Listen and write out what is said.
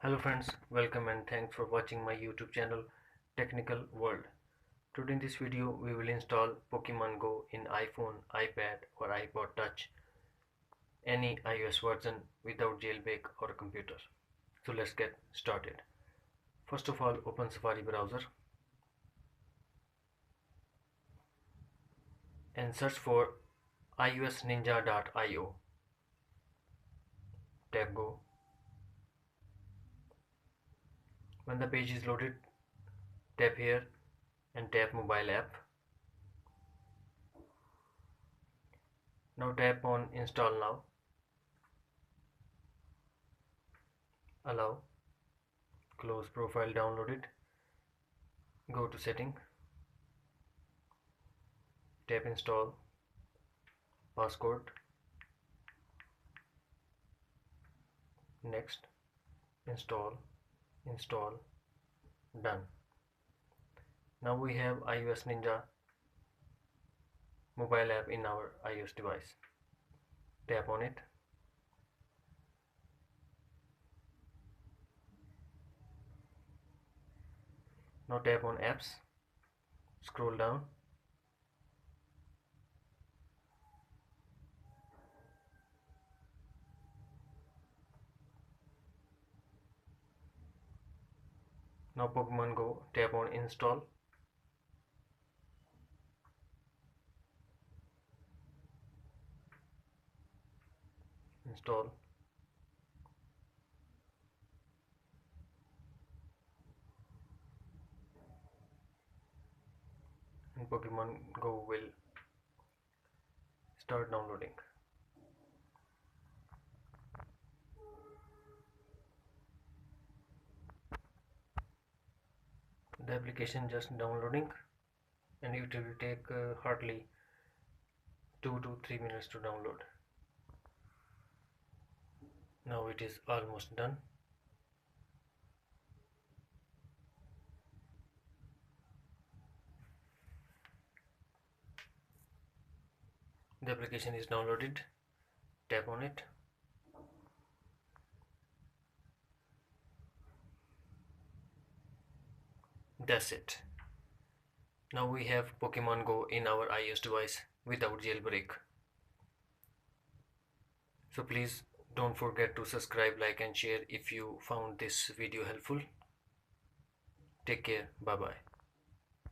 Hello friends, welcome and thanks for watching my YouTube channel Technical World. Today in this video we will install Pokemon Go in iPhone, iPad or iPod Touch, any iOS version without jailbreak or a computer. So let's get started. First of all, open Safari browser and search for iosninja.io. Tap Go. When the page is loaded, tap here and tap Mobile App. Now tap on Install Now. Allow. Close profile downloaded. Go to Setting. Tap Install. Passcode. Next. Install. Done. Now we have iOS Ninja mobile app in our iOS device. Tap on it. Now tap on apps. Scroll down. Now Pokemon Go, tap on Install. Install. And Pokemon Go will start downloading. The application just downloading and it will take hardly 2 to 3 minutes to download. Now it is almost done. The application is downloaded. Tap on it. That's it. Now we have Pokemon Go in our iOS device without jailbreak. So please don't forget to subscribe, like and share if you found this video helpful. Take care. Bye bye.